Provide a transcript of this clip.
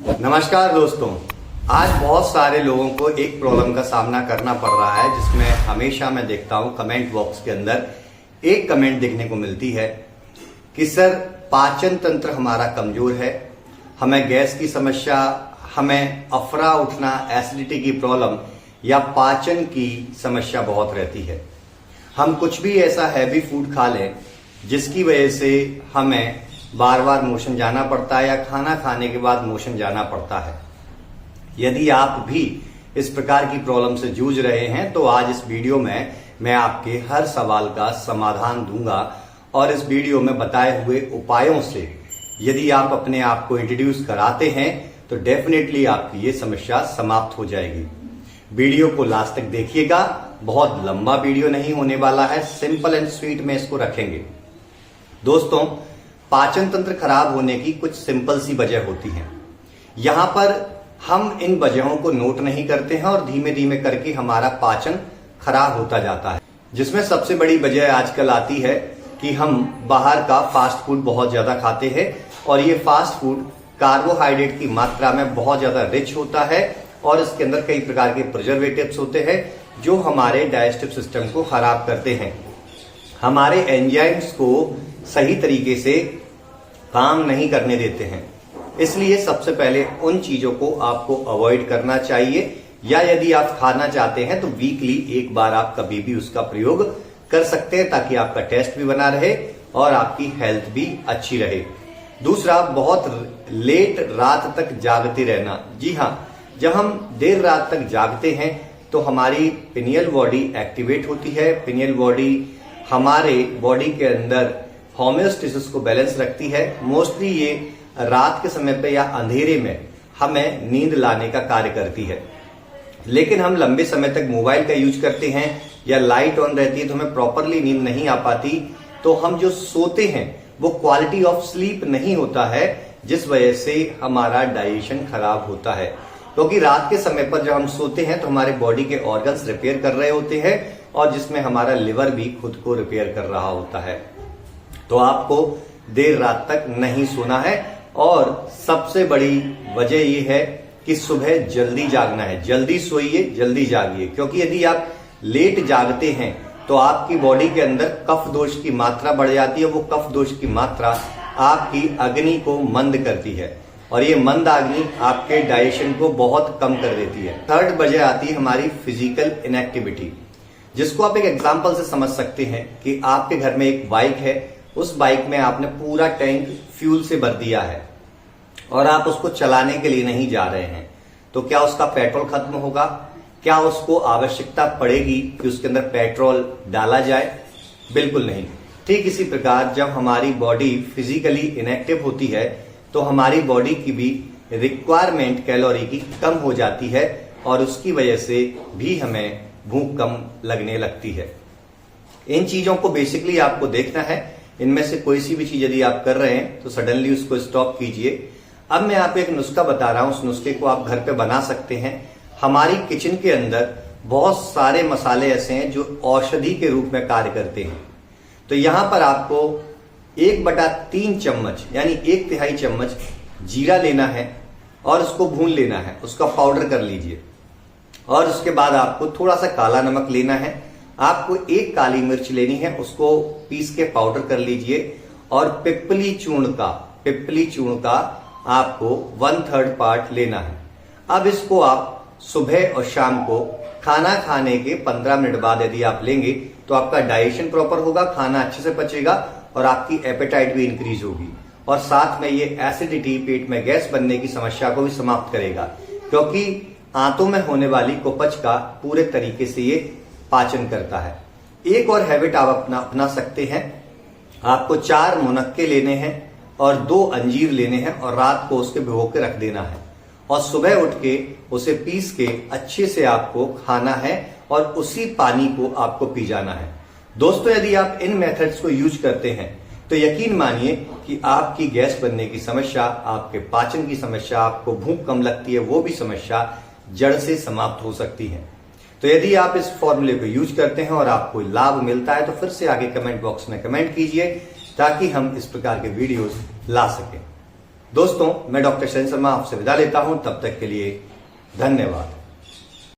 नमस्कार दोस्तों, आज बहुत सारे लोगों को एक प्रॉब्लम का सामना करना पड़ रहा है, जिसमें हमेशा मैं देखता हूं कमेंट बॉक्स के अंदर एक कमेंट देखने को मिलती है कि सर पाचन तंत्र हमारा कमजोर है, हमें गैस की समस्या, हमें अफरा उठना, एसिडिटी की प्रॉब्लम या पाचन की समस्या बहुत रहती है। हम कुछ भी ऐसा हैवी फूड खा लें जिसकी वजह से हमें बार बार मोशन जाना पड़ता है या खाना खाने के बाद मोशन जाना पड़ता है। यदि आप भी इस प्रकार की प्रॉब्लम से जूझ रहे हैं तो आज इस वीडियो में मैं आपके हर सवाल का समाधान दूंगा और इस वीडियो में बताए हुए उपायों से यदि आप अपने आप को इंट्रोड्यूस कराते हैं तो डेफिनेटली आपकी ये समस्या समाप्त हो जाएगी। वीडियो को लास्ट तक देखिएगा, बहुत लंबा वीडियो नहीं होने वाला है, सिंपल एंड स्वीट में इसको रखेंगे। दोस्तों, पाचन तंत्र खराब होने की कुछ सिंपल सी वजह होती है। यहां पर हम इन वजहों को नोट नहीं करते हैं और धीमे धीमे करके हमारा पाचन खराब होता जाता है, जिसमें सबसे बड़ी वजह आजकल आती है कि हम बाहर का फास्ट फूड बहुत ज्यादा खाते हैं और ये फास्ट फूड कार्बोहाइड्रेट की मात्रा में बहुत ज्यादा रिच होता है और इसके अंदर कई प्रकार के प्रिजर्वेटिव्स होते हैं जो हमारे डाइजेस्टिव सिस्टम को खराब करते हैं, हमारे एंजाइम्स को सही तरीके से काम नहीं करने देते हैं। इसलिए सबसे पहले उन चीजों को आपको अवॉइड करना चाहिए, या यदि आप खाना चाहते हैं तो वीकली एक बार आप कभी भी उसका प्रयोग कर सकते हैं ताकि आपका टेस्ट भी बना रहे और आपकी हेल्थ भी अच्छी रहे। दूसरा, बहुत लेट रात तक जागते रहना। जी हाँ, जब हम देर रात तक जागते हैं तो हमारी पिनियल बॉडी एक्टिवेट होती है। पिनियल बॉडी हमारे बॉडी के अंदर होम्योस्टेसिस को बैलेंस रखती है। मोस्टली ये रात के समय पे या अंधेरे में हमें नींद लाने का कार्य करती है, लेकिन हम लंबे समय तक मोबाइल का यूज करते हैं या लाइट ऑन रहती है तो हमें प्रॉपरली नींद नहीं आ पाती, तो हम जो सोते हैं वो क्वालिटी ऑफ स्लीप नहीं होता है, जिस वजह से हमारा डाइजेशन खराब होता है। क्योंकि रात के समय पर जब हम सोते हैं तो हमारे बॉडी के ऑर्गन्स रिपेयर कर रहे होते हैं और जिसमें हमारा लिवर भी खुद को रिपेयर कर रहा होता है। तो आपको देर रात तक नहीं सोना है और सबसे बड़ी वजह यह है कि सुबह जल्दी जागना है। जल्दी सोइए, जल्दी जागिए, क्योंकि यदि आप लेट जागते हैं तो आपकी बॉडी के अंदर कफ दोष की मात्रा बढ़ जाती है। वो कफ दोष की मात्रा आपकी अग्नि को मंद करती है और ये मंद अग्नि आपके डाइजेशन को बहुत कम कर देती है। थर्ड वजह आती है हमारी फिजिकल इनएक्टिविटी, जिसको आप एक एग्जांपल से समझ सकते हैं कि आपके घर में एक बाइक है, उस बाइक में आपने पूरा टैंक फ्यूल से भर दिया है और आप उसको चलाने के लिए नहीं जा रहे हैं, तो क्या उसका पेट्रोल खत्म होगा? क्या उसको आवश्यकता पड़ेगी कि उसके अंदर पेट्रोल डाला जाए? बिल्कुल नहीं। ठीक इसी प्रकार जब हमारी बॉडी फिजिकली इनएक्टिव होती है तो हमारी बॉडी की भी रिक्वायरमेंट कैलोरी की कम हो जाती है और उसकी वजह से भी हमें भूख कम लगने लगती है। इन चीजों को बेसिकली आपको देखना है। इनमें से कोई सी भी चीज यदि आप कर रहे हैं तो सडनली उसको स्टॉप कीजिए। अब मैं आपको एक नुस्खा बता रहा हूं, उस नुस्खे को आप घर पे बना सकते हैं। हमारी किचन के अंदर बहुत सारे मसाले ऐसे हैं जो औषधि के रूप में कार्य करते हैं। तो यहां पर आपको 1/3 चम्मच यानी 1/3 चम्मच जीरा लेना है और उसको भून लेना है, उसका पाउडर कर लीजिए। और उसके बाद आपको थोड़ा सा काला नमक लेना है, आपको एक काली मिर्च लेनी है, उसको पीस के पाउडर कर लीजिए। और पिपली चूर्ण का आपको 1/3 पार्ट लेना है। अब इसको आप सुबह और शाम को खाना खाने के 15 मिनट बाद यदि आप लेंगे तो आपका डाइजेशन प्रॉपर होगा, खाना अच्छे से पचेगा और आपकी एपेटाइट भी इंक्रीज होगी और साथ में ये एसिडिटी, पेट में गैस बनने की समस्या को भी समाप्त करेगा, क्योंकि आंतों में होने वाली कुपच का पूरे तरीके से ये पाचन करता है। एक और हैबिट आप अपना सकते हैं। आपको 4 मुनक्के लेने हैं और 2 अंजीर लेने हैं और रात को उसके भिगो के रख देना है और सुबह उठ के उसे पीस के अच्छे से आपको खाना है और उसी पानी को आपको पी जाना है। दोस्तों, यदि आप इन मेथड्स को यूज करते हैं तो यकीन मानिए कि आपकी गैस बनने की समस्या, आपके पाचन की समस्या, आपको भूख कम लगती है वो भी समस्या जड़ से समाप्त हो सकती है। तो यदि आप इस फॉर्मूले को यूज करते हैं और आपको लाभ मिलता है तो फिर से आगे कमेंट बॉक्स में कमेंट कीजिए ताकि हम इस प्रकार के वीडियोस ला सकें। दोस्तों, मैं डॉक्टर शैन शर्मा आपसे विदा लेता हूं, तब तक के लिए धन्यवाद।